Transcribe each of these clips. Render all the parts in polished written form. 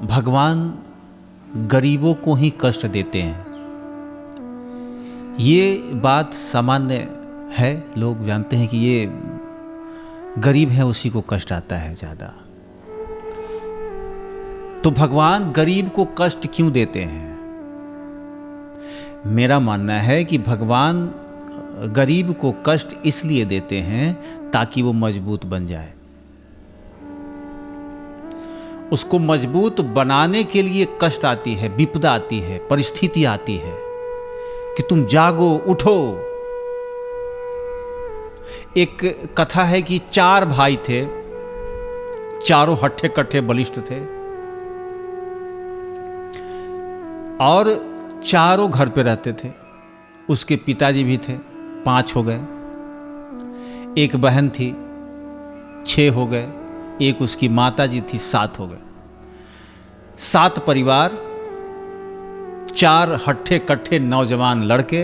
भगवान गरीबों को ही कष्ट देते हैं। ये बात सामान्य है, लोग जानते हैं कि ये गरीब है उसी को कष्ट आता है ज़्यादा। तो भगवान गरीब को कष्ट क्यों देते हैं? मेरा मानना है कि भगवान गरीब को कष्ट इसलिए देते हैं ताकि वो मजबूत बन जाए। उसको मजबूत बनाने के लिए कष्ट आती है, विपदा आती है, परिस्थिति आती है कि तुम जागो, उठो। एक कथा है कि 4 भाई थे, चारों हट्ठे कट्ठे बलिष्ठ थे और चारों घर पे रहते थे। उसके पिताजी भी थे, 5 हो गए। एक बहन थी, 6 हो गए। एक उसकी माताजी थी, 7 हो गए। 7 परिवार, 4 हट्ठे कट्ठे नौजवान लड़के,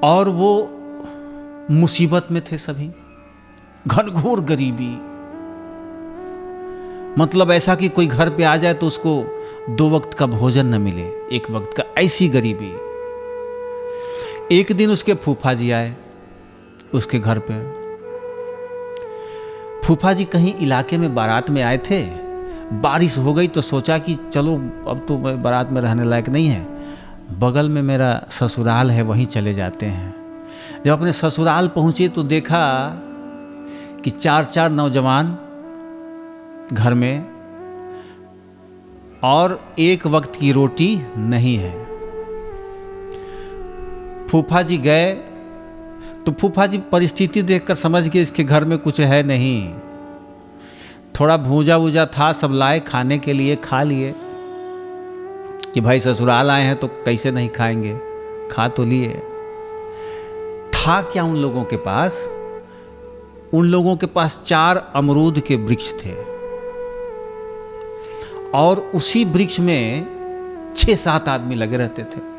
और वो मुसीबत में थे सभी। घनघोर गरीबी, मतलब ऐसा कि कोई घर पे आ जाए तो उसको 2 वक्त का भोजन न मिले, 1 वक्त का, ऐसी गरीबी। एक दिन उसके फूफा जी आए उसके घर पे। फूफा जी कहीं इलाके में बारात में आए थे। बारिश हो गई तो सोचा कि चलो अब तो मैं बारात में रहने लायक नहीं है, बगल में मेरा ससुराल है, वहीं चले जाते हैं। जब अपने ससुराल पहुंचे तो देखा कि 4 नौजवान घर में और 1 वक्त की रोटी नहीं है। फूफा जी गए तो फूफा जी परिस्थिति देखकर समझ गए इसके घर में कुछ है नहीं। थोड़ा भूजा वूजा था, सब लाए खाने के लिए, खा लिए कि भाई ससुराल आए हैं तो कैसे नहीं खाएंगे, खा तो लिए। था क्या उन लोगों के पास? उन लोगों के पास 4 अमरूद के वृक्ष थे और उसी वृक्ष में 6-7 आदमी लगे रहते थे।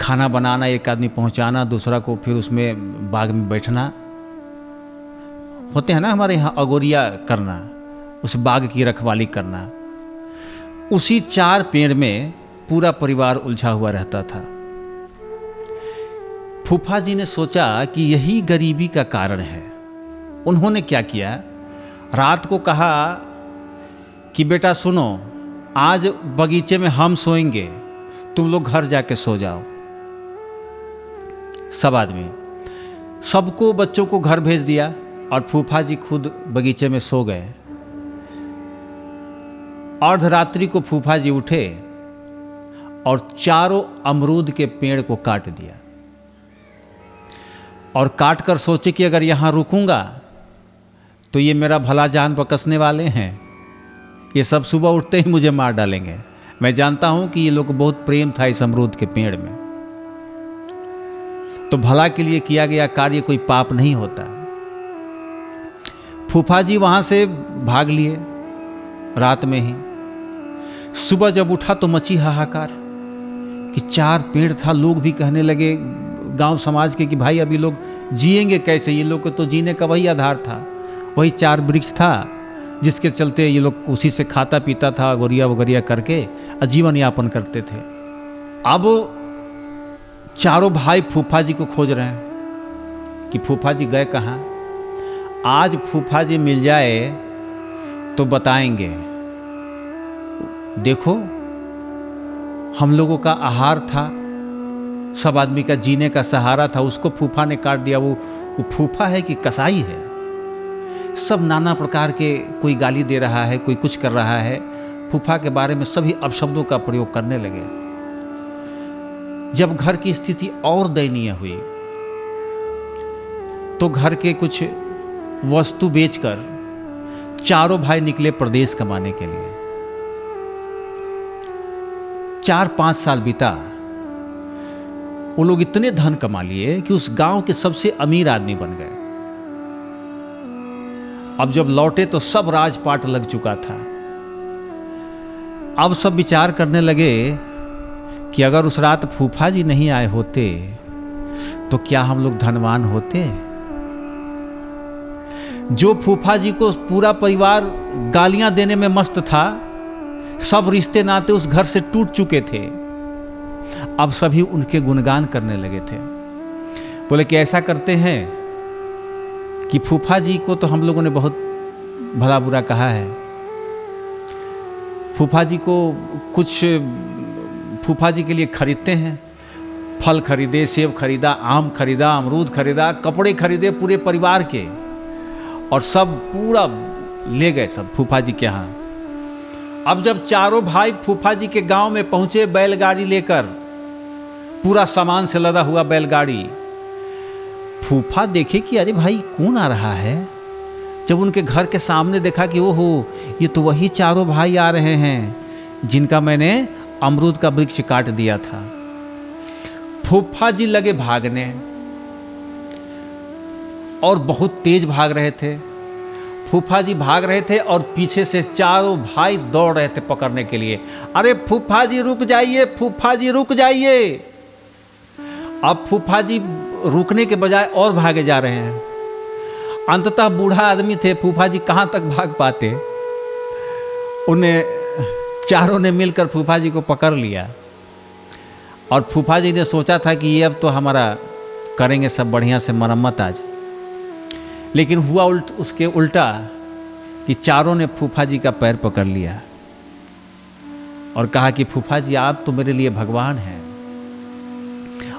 खाना बनाना, एक आदमी पहुंचाना, दूसरा को फिर उसमें बाग में बैठना। होते हैं ना हमारे यहाँ अगोरिया करना, उस बाग की रखवाली करना। उसी 4 पेड़ में पूरा परिवार उलझा हुआ रहता था। फूफा जी ने सोचा कि यही गरीबी का कारण है। उन्होंने क्या किया, रात को कहा कि बेटा सुनो, आज बगीचे में हम सोएंगे, तुम लोग घर जाके सो जाओ। सब आदमी, सबको, बच्चों को घर भेज दिया और फूफा जी खुद बगीचे में सो गए। अर्धरात्रि को फूफा जी उठे और 4 अमरूद के पेड़ को काट दिया और काट कर सोचे कि अगर यहां रुकूंगा तो ये मेरा भला जान बकसने वाले हैं, ये सब सुबह उठते ही मुझे मार डालेंगे। मैं जानता हूं कि ये लोग को बहुत प्रेम था इस अमरूद के पेड़ में, तो भला के लिए किया गया कार्य कोई पाप नहीं होता। फूफा जी वहां से भाग लिए रात में ही। सुबह जब उठा तो मची हाहाकार कि 4 पेड़ था। लोग भी कहने लगे, गांव समाज के, कि भाई अभी लोग जिएंगे कैसे? ये लोग को तो जीने का वही आधार था, वही 4 वृक्ष था जिसके चलते ये लोग उसी से खाता पीता था, गोरिया वगरिया करके जीवन यापन करते थे। अब चारों भाई फूफा जी को खोज रहे हैं कि फूफा जी गए कहाँ। आज फूफा जी मिल जाए तो बताएंगे, देखो हम लोगों का आहार था, सब आदमी का जीने का सहारा था, उसको फूफा ने काट दिया। वो फूफा है कि कसाई है? सब नाना प्रकार के, कोई गाली दे रहा है, कोई कुछ कर रहा है। फूफा के बारे में सभी अपशब्दों का प्रयोग करने लगे। जब घर की स्थिति और दयनीय हुई तो घर के कुछ वस्तु बेचकर चारों भाई निकले प्रदेश कमाने के लिए। 4-5 साल बीता। वो लोग इतने धन कमा लिए कि उस गांव के सबसे अमीर आदमी बन गए। अब जब लौटे तो सब राजपाट लग चुका था। अब सब विचार करने लगे कि अगर उस रात फूफा जी नहीं आए होते तो क्या हम लोग धनवान होते? जो फूफा जी को पूरा परिवार गालियां देने में मस्त था, सब रिश्ते नाते उस घर से टूट चुके थे, अब सभी उनके गुणगान करने लगे थे। बोले कि ऐसा करते हैं कि फूफा जी को तो हम लोगों ने बहुत भला बुरा कहा है, फूफा जी को कुछ फूफा जी के लिए खरीदते हैं, फल खरीदे, सेब खरीदा, आम खरीदा, अमरूद खरीदा, कपड़े खरीदे पूरे परिवार के, और सब पूरा ले गए सब फूफा जी के यहाँ। अब जब चारों भाई फूफा जी के गांव में पहुंचे बैलगाड़ी लेकर, पूरा सामान से लदा हुआ बैलगाड़ी, फूफा देखे कि अरे भाई कौन आ रहा है। जब उनके घर के सामने देखा कि ओहो ये तो वही चारों भाई आ रहे हैं जिनका मैंने अमरूद का वृक्ष काट दिया था। फूफा जी लगे भागने, और बहुत तेज भाग रहे थे। फूफा जी भाग रहे थे और पीछे से चारों भाई दौड़ रहे थे पकड़ने के लिए। अरे फूफा जी रुक जाइए, फूफा जी रुक जाइए। अब फूफा जी रुकने के बजाय और भागे जा रहे हैं। अंततः बूढ़ा आदमी थे, फूफा जी कहाँ तक भाग पाते। उन्हें चारों ने मिलकर फूफा जी को पकड़ लिया, और फूफा जी ने सोचा था कि ये अब तो हमारा करेंगे सब बढ़िया से मरम्मत आज। लेकिन हुआ उसके उल्टा कि चारों ने फूफा जी का पैर पकड़ लिया और कहा कि फूफा जी आप तो मेरे लिए भगवान हैं।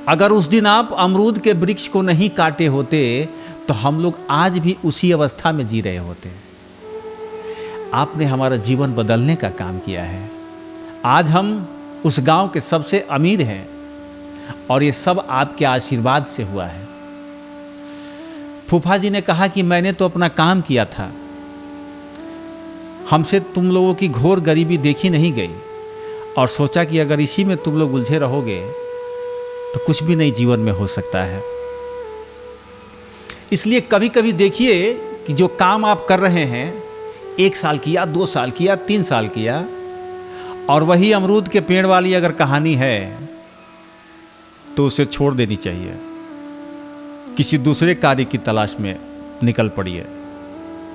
अगर उस दिन आप अमरूद के वृक्ष को नहीं काटे होते तो हम लोग आज भी उसी अवस्था में जी रहे होते। आपने हमारा जीवन बदलने का काम किया है। आज हम उस गांव के सबसे अमीर हैं, और ये सब आपके आशीर्वाद से हुआ है। फूफा जी ने कहा कि मैंने तो अपना काम किया था, हमसे तुम लोगों की घोर गरीबी देखी नहीं गई, और सोचा कि अगर इसी में तुम लोग उलझे रहोगे तो कुछ भी नहीं जीवन में हो सकता है। इसलिए कभी कभी देखिए कि जो काम आप कर रहे हैं, 1 साल किया, 2 साल किया, 3 साल किया, और वही अमरूद के पेड़ वाली अगर कहानी है तो उसे छोड़ देनी चाहिए, किसी दूसरे कार्य की तलाश में निकल पड़िए।